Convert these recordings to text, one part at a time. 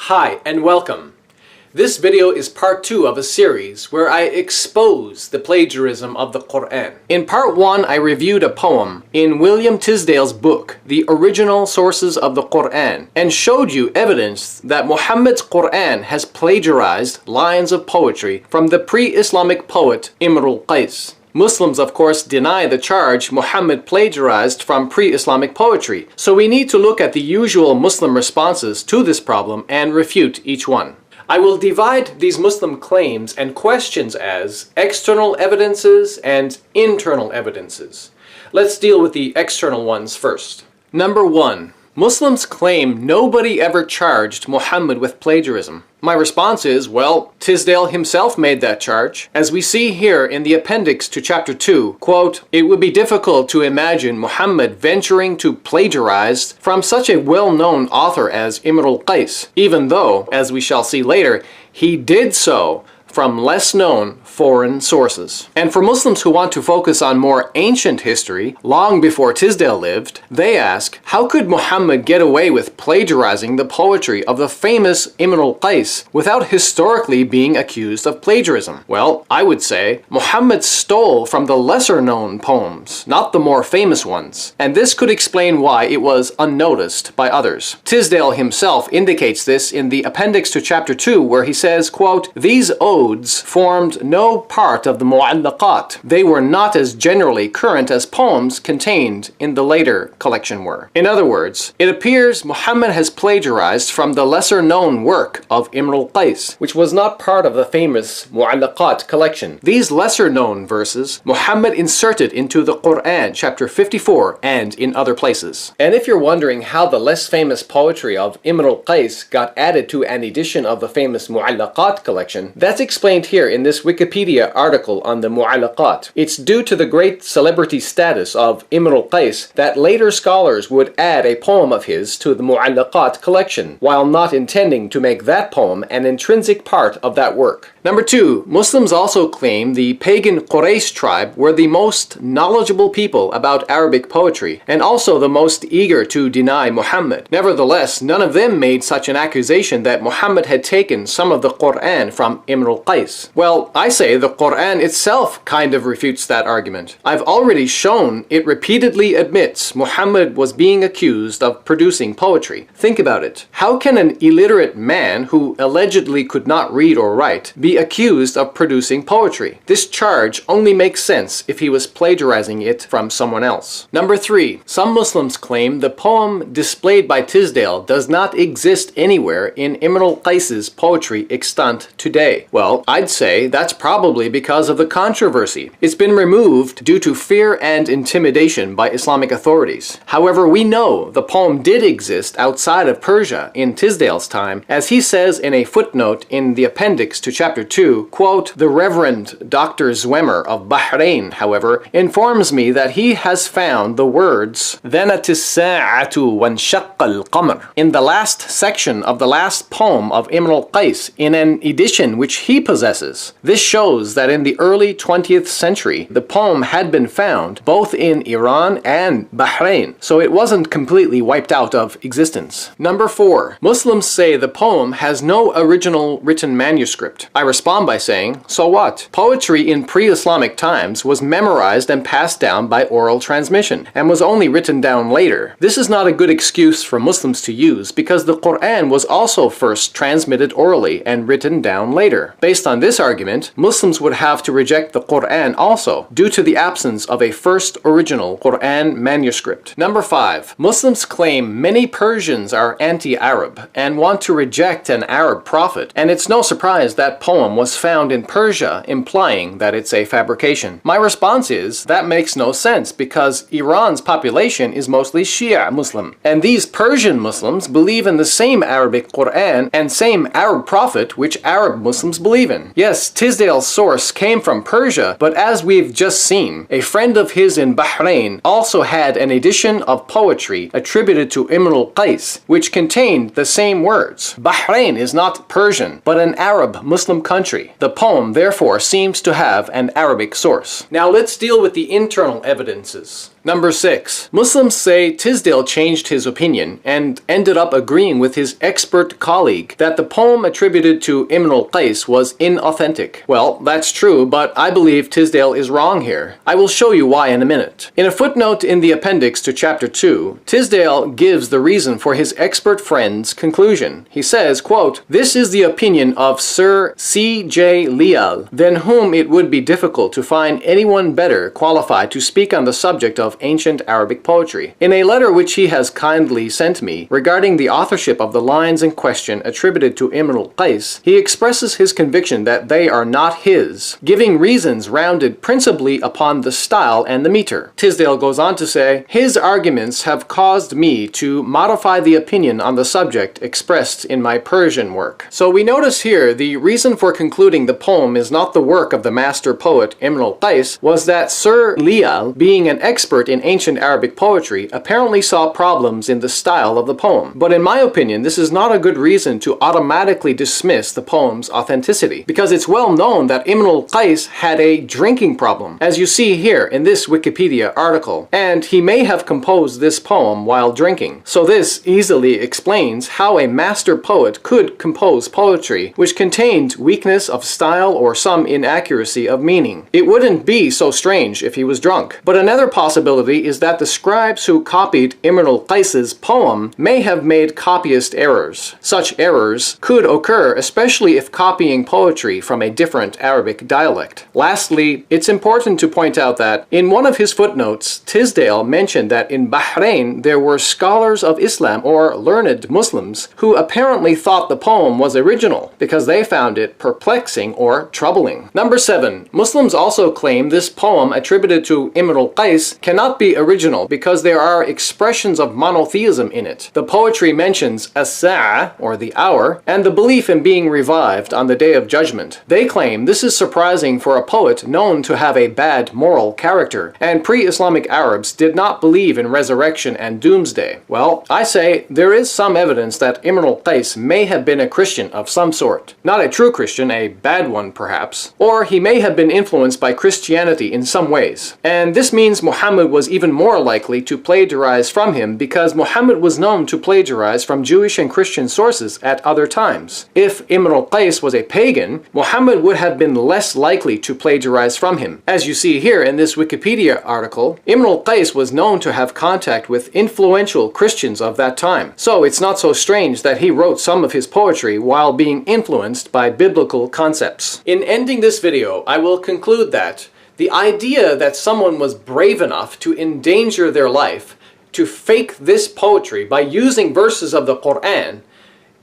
Hi and welcome. This video is part 2 of a series where I expose the plagiarism of the Quran. In part 1 I reviewed a poem in William Tisdale's book, The Original Sources of the Quran, and showed you evidence that Muhammad's Quran has plagiarized lines of poetry from the pre-Islamic poet Imr al-Qais. Muslims, of course, deny the charge Muhammad plagiarized from pre-Islamic poetry, so we need to look at the usual Muslim responses to this problem and refute each one. I will divide these Muslim claims and questions as external evidences and internal evidences. Let's deal with the external ones first. Number 1. Muslims claim nobody ever charged Muhammad with plagiarism. My response is, well, Tisdale himself made that charge. As we see here in the appendix to chapter 2, quote, "It would be difficult to imagine Muhammad venturing to plagiarize from such a well-known author as Imr al-Qais, even though, as we shall see later, he did so from less-known foreign sources." And for Muslims who want to focus on more ancient history, long before Tisdale lived, they ask, how could Muhammad get away with plagiarizing the poetry of the famous Imr al-Qais without historically being accused of plagiarism? Well, I would say Muhammad stole from the lesser-known poems, not the more famous ones, and this could explain why it was unnoticed by others. Tisdale himself indicates this in the appendix to chapter 2, where he says, quote, "These odes formed no part of the mu'allaqat. They were not as generally current as poems contained in the later collection were." In other words, it appears Muhammad has plagiarized from the lesser-known work of Imr al-Qais, which was not part of the famous mu'allaqat collection. These lesser-known verses Muhammad inserted into the Quran, chapter 54, and in other places. And if you're wondering how the less famous poetry of Imr al-Qais got added to an edition of the famous mu'allaqat collection, that's explained here in this Wikipedia article on the mu'allaqat. It's due to the great celebrity status of Imr al-Qais that later scholars would add a poem of his to the mu'allaqat collection, while not intending to make that poem an intrinsic part of that work. Number 2, Muslims also claim the pagan Quraysh tribe were the most knowledgeable people about Arabic poetry, and also the most eager to deny Muhammad. Nevertheless, none of them made such an accusation that Muhammad had taken some of the Quran from Imr al-Qais. Well, I say the Quran itself kind of refutes that argument. I've already shown it repeatedly admits Muhammad was being accused of producing poetry. Think about it. How can an illiterate man who allegedly could not read or write be accused of producing poetry? This charge only makes sense if he was plagiarizing it from someone else. Number 3, some Muslims claim the poem displayed by Tisdale does not exist anywhere in Imr al-Qais's poetry extant today. Well, I'd say that's probably because of the controversy. It's been removed due to fear and intimidation by Islamic authorities. However, we know the poem did exist outside of Persia in Tisdale's time, as he says in a footnote in the appendix to chapter 2, quote, "The Reverend Dr. Zwemmer of Bahrain, however, informs me that he has found the words ذَنَتِ السَّاعَةُ وَانشَقَّ الْقَمَرُ in the last section of the last poem of Imr al-Qais in an edition which he possesses. This shows that in the early 20th century, the poem had been found both in Iran and Bahrain, so it wasn't completely wiped out of existence." Number 4, Muslims say the poem has no original written manuscript. I respond by saying, so what? Poetry in pre-Islamic times was memorized and passed down by oral transmission, and was only written down later. This is not a good excuse for Muslims to use, because the Quran was also first transmitted orally and written down later. Based on this argument, Muslims would have to reject the Quran also, due to the absence of a first original Quran manuscript. Number 5, Muslims claim many Persians are anti-Arab and want to reject an Arab prophet, and it's no surprise that poem was found in Persia, implying that it's a fabrication. My response is, that makes no sense, because Iran's population is mostly Shia Muslim, and these Persian Muslims believe in the same Arabic Quran and same Arab prophet which Arab Muslims believe in. Yes, Tisdale's source came from Persia, but as we've just seen, a friend of his in Bahrain also had an edition of poetry attributed to Imr al-Qais, which contained the same words. Bahrain is not Persian, but an Arab Muslim country. The poem therefore seems to have an Arabic source. Now let's deal with the internal evidences. Number 6. Muslims say Tisdale changed his opinion and ended up agreeing with his expert colleague that the poem attributed to Ibn al-Qais was inauthentic. Well, that's true, but I believe Tisdale is wrong here. I will show you why in a minute. In a footnote in the appendix to chapter 2, Tisdale gives the reason for his expert friend's conclusion. He says, quote, "This is the opinion of Sir C.J. Leal, than whom it would be difficult to find anyone better qualified to speak on the subject of ancient Arabic poetry. In a letter which he has kindly sent me regarding the authorship of the lines in question attributed to Ibn al-Qais, he expresses his conviction that they are not his, giving reasons rounded principally upon the style and the meter." Tisdale goes on to say, "His arguments have caused me to modify the opinion on the subject expressed in my Persian work." So we notice here the reason for concluding the poem is not the work of the master poet Ibn al-Qais was that Sir Leal, being an expert in ancient Arabic poetry, apparently saw problems in the style of the poem. But in my opinion, this is not a good reason to automatically dismiss the poem's authenticity, because it's well known that Ibn al-Qais had a drinking problem, as you see here in this Wikipedia article, and he may have composed this poem while drinking. So this easily explains how a master poet could compose poetry which contained weakness of style or some inaccuracy of meaning. It wouldn't be so strange if he was drunk. But another possibility is that the scribes who copied Imr al-Qais's poem may have made copyist errors. Such errors could occur especially if copying poetry from a different Arabic dialect. Lastly, it's important to point out that in one of his footnotes, Tisdale mentioned that in Bahrain there were scholars of Islam or learned Muslims who apparently thought the poem was original because they found it perplexing or troubling. Number 7. Muslims also claim this poem attributed to Imr al-Qais cannot be original because there are expressions of monotheism in it. The poetry mentions as-sa'a, or the hour, and the belief in being revived on the day of judgment. They claim this is surprising for a poet known to have a bad moral character, and pre-Islamic Arabs did not believe in resurrection and doomsday. Well, I say there is some evidence that Imr al-Qais may have been a Christian of some sort. Not a true Christian, a bad one perhaps. Or he may have been influenced by Christianity in some ways. And this means Muhammad was even more likely to plagiarize from him because Muhammad was known to plagiarize from Jewish and Christian sources at other times. If Imr al-Qais was a pagan, Muhammad would have been less likely to plagiarize from him. As you see here in this Wikipedia article, Imr al-Qais was known to have contact with influential Christians of that time. So it's not so strange that he wrote some of his poetry while being influenced by biblical concepts. In ending this video, I will conclude that the idea that someone was brave enough to endanger their life to fake this poetry by using verses of the Quran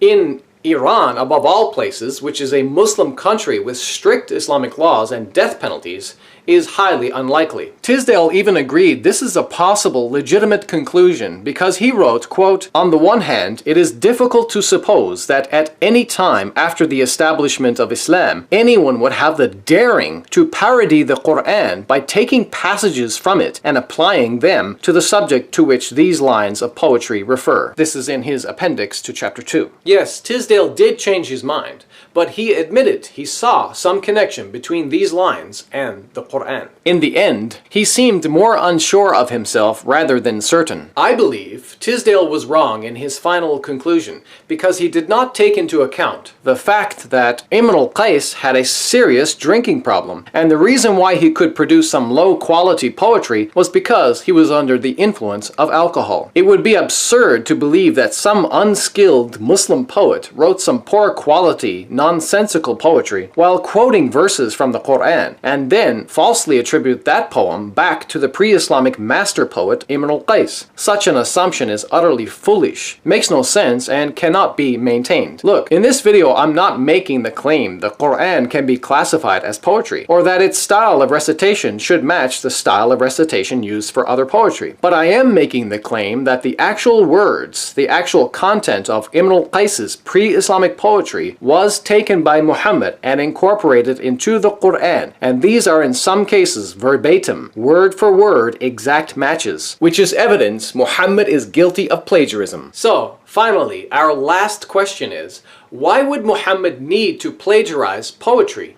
in Iran, above all places, which is a Muslim country with strict Islamic laws and death penalties, is highly unlikely. Tisdale even agreed this is a possible legitimate conclusion because he wrote, quote, "On the one hand, it is difficult to suppose that at any time after the establishment of Islam, anyone would have the daring to parody the Quran by taking passages from it and applying them to the subject to which these lines of poetry refer." This is in his appendix to chapter 2. Yes, Tisdale did change his mind, but he admitted he saw some connection between these lines and the Quran. In the end, he seemed more unsure of himself rather than certain. I believe Tisdale was wrong in his final conclusion because he did not take into account the fact that Imr al-Qais had a serious drinking problem, and the reason why he could produce some low-quality poetry was because he was under the influence of alcohol. It would be absurd to believe that some unskilled Muslim poet wrote some poor-quality, nonsensical poetry while quoting verses from the Quran, and then falsely attribute that poem back to the pre-Islamic master poet Imr al-Qais. Such an assumption is utterly foolish, makes no sense, and cannot be maintained. Look, in this video I'm not making the claim the Quran can be classified as poetry, or that its style of recitation should match the style of recitation used for other poetry. But I am making the claim that the actual words, the actual content of Imr al-Qais's pre-Islamic poetry was taken by Muhammad and incorporated into the Quran, and these are in some cases verbatim, word for word exact matches, which is evidence Muhammad is guilty of plagiarism. So, finally, our last question is, Why would Muhammad need to plagiarize poetry?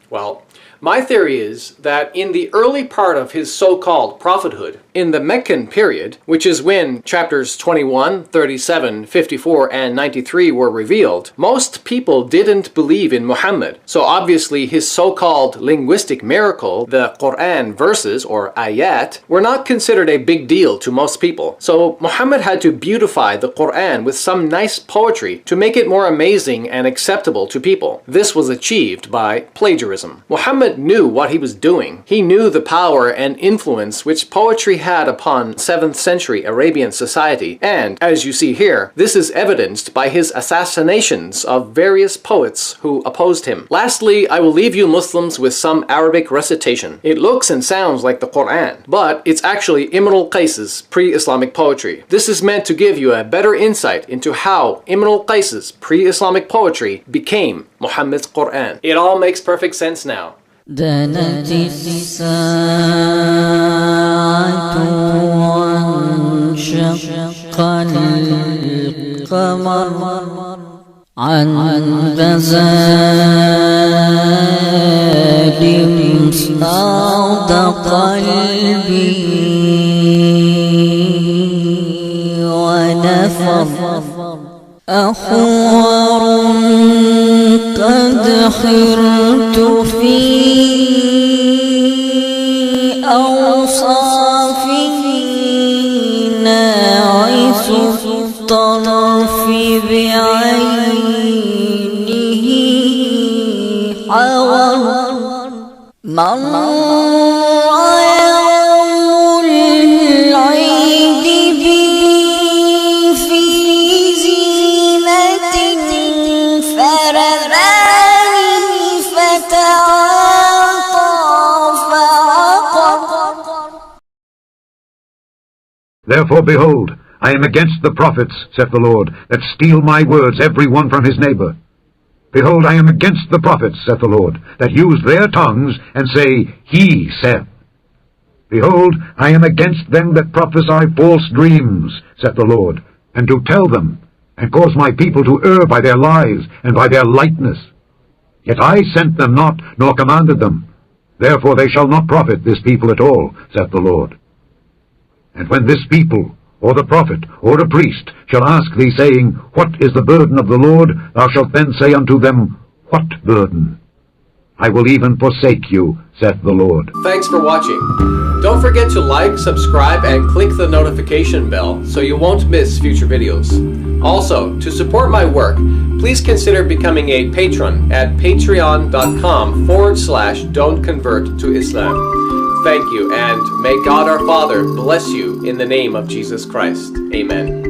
Well, my theory is that in the early part of his so-called prophethood, in the Meccan period, which is when chapters 21, 37, 54, and 93 were revealed, most people didn't believe in Muhammad. So obviously his so-called linguistic miracle, the Quran verses, or ayat, were not considered a big deal to most people. So Muhammad had to beautify the Quran with some nice poetry to make it more amazing and acceptable to people. This was achieved by plagiarism. Muhammad knew what he was doing. He knew the power and influence which poetry had upon 7th century Arabian society, and as you see here, this is evidenced by his assassinations of various poets who opposed him. Lastly, I will leave you Muslims with some Arabic recitation. It looks and sounds like the Quran, but it's actually Ibn al-Qays's pre-Islamic poetry. This is meant to give you a better insight into how Ibn al-Qays's pre-Islamic poetry became Muhammad's Quran. It all makes perfect sense now. دنت الساعة وانشق القمر عن بزاد صاد قلبي ونفر أخور قد خرت في أوصافه ناعس الطرف بعينه حور مر يوم العيد بي في زينة فرماني فتعاطى فعقر. Therefore, behold, I am against the prophets, saith the Lord, that steal my words every one from his neighbor. Behold, I am against the prophets, saith the Lord, that use their tongues and say, He saith. Behold, I am against them that prophesy false dreams, saith the Lord, and to tell them, and cause my people to err by their lies and by their lightness. Yet I sent them not, nor commanded them. Therefore they shall not profit this people at all, saith the Lord. And when this people, or the prophet, or the priest, shall ask thee, saying, What is the burden of the Lord? Thou shalt then say unto them, What burden? I will even forsake you, saith the Lord. Thanks for watching. Don't forget to like, subscribe, and click the notification bell so you won't miss future videos. Also, to support my work, please consider becoming a patron at patreon.com/don'tconverttoislam. Thank you, and may God our Father bless you in the name of Jesus Christ. Amen.